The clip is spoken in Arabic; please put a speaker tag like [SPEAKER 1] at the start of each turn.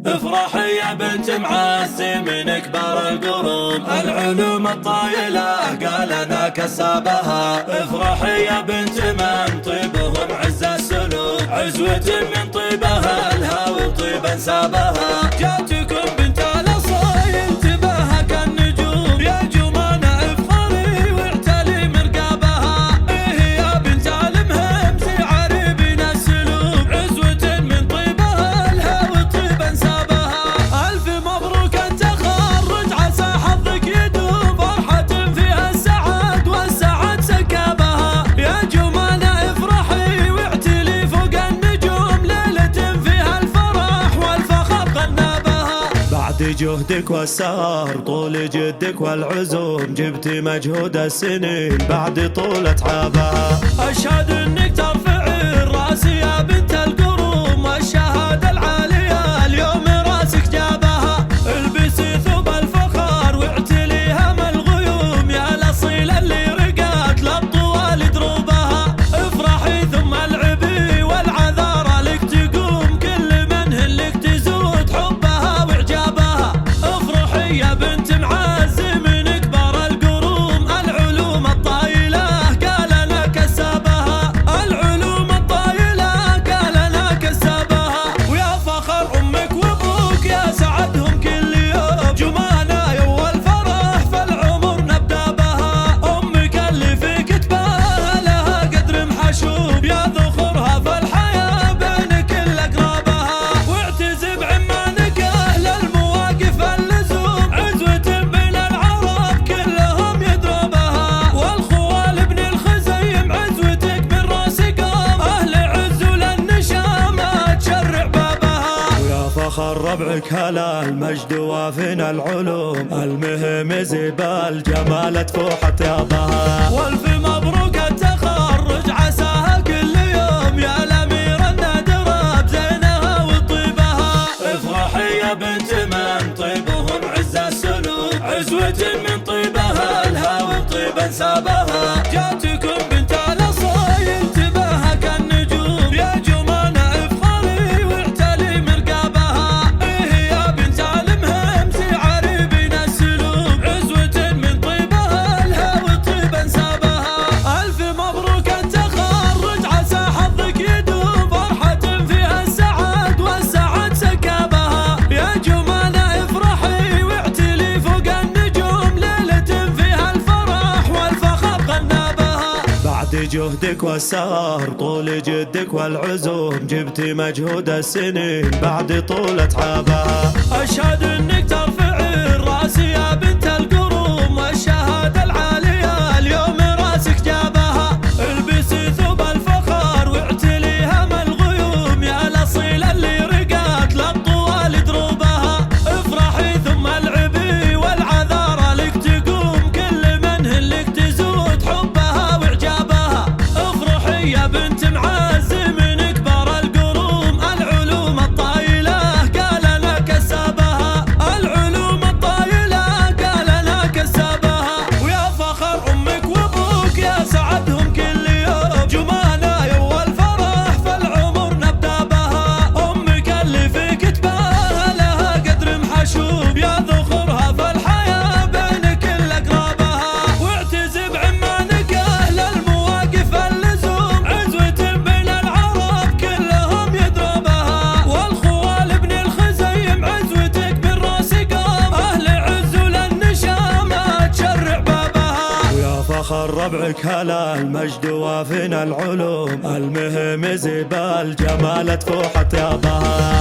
[SPEAKER 1] افرحي يا بنت معز من كبار القروم، العلوم الطايلة قال انا كسابها. افرحي يا بنت من طيبهم عز السلوك، عزوة من طيبها الهوى طيبا سابها. جاتكم بنت الاصايل تباهى كالنجوم، يا جمانة افخري واعتلي مرقابها. ايه يا بنت المهم زعري بنا السلوك، عزوة من طيبها الهوى طيبا سابها. الف مبروك التخرج عسى حظك يدوم، فرحة فيها السعد والسعد سكابها. يا جمانة افرحي واعتلي فوق النجوم، ليلة فيها الفرح والفخر غنابها. بعد جهدك والسهر طول جدك والعزوم، جبتي مجهود السنين بعد طول تعبها. اشهد انك ترفعي الراس يا بنت القروم، والشهادة العالية اليوم راسك جابها. البسي ثوب الفخر واعتلي هم الغيوم، يا الاصيل اللي رقات للطوال دروبها. افرحي ثم العبي والعذارى لك تقوم، كل من لك تزود حبها واعجابها. افرحي يا بنت معز من كبار القروم، العلوم الطايلة قال انا كسابها. العلوم الطايلة قال انا كسابها. ويا فخر امك وابوك يا سعدهم كل يوم، جمانة يو الفرح فالعمر نبدا بها. امك اللي في كتبها لها قدر محشوب، يا ذخرها فالحياة بين كل اقرابها. واعتزب عمانك اهل المواقف اللزوم، عزوة بين العرب كلهم يدربها. والخوال ابن الخزيم عزوتك من راس قام، اهل عز للنشامة تشرع بابها. ويا فخر ربعك هلا المجد وافنا العلوم، المهم زبال جمال تفوح طيابها. والف مبروك التخرج عساها كل يوم، يا الامير النادرة بزينها وطيبها. افرحي يا بنت من طيبهم عز السلوك، عزوة من طيبها الهوى طيبا سابها. جاتكم بنت الاصايل تباهى كالنجوم، يا جمانة افخري واعتلي مرقابها. ايه يا بنت المهم زعري بنا السلوك، عزوة من طيبها الهوى طيبا سابها. الف مبروك التخرج عسى حظك يدوم، فرحة فيها السعد والسعد سكابها. يا جمانة افرحي واعتلي فوق النجوم، ليلة فيها الفرح والفخر غنابها. بعد جهدك والسهر طول جدك والعزوم، جبتي مجهود السنين بعد طول تعبها. اشهد انك ترفعي الراس يا بنت القروم، والشهادة العالية اليوم راسك جابها. البسي ثوب الفخر واعتلي هم الغيوم، يا الاصيل اللي رقات للطوال دروبها. افرحي ثم العبي والعذارى لك تقوم، كل من لك تزود حبها واعجابها. افرحي يا بنت معز من كبار القروم، العلوم الطايلة قال انا كسابها. العلوم الطايلة قال انا كسابها. ويا فخر امك وابوك يا سعدهم كل يوم، جمانة يو الفرح فالعمر نبدا بها. امك اللي في كتبها لها قدر محشوب، يا ذخرها فالحياة بين كل اقرابها. واعتزب عمانك اهل المواقف اللزوم، عزوة بين العرب كلهم يدربها. والخوال ابن الخزيم عزوتك من راس قام، اهل عز للنشامة تشرع بابها. ويا فخر ربعك هلا المجد وافنا العلوم، المهم زبال جمال تفوح طيابها.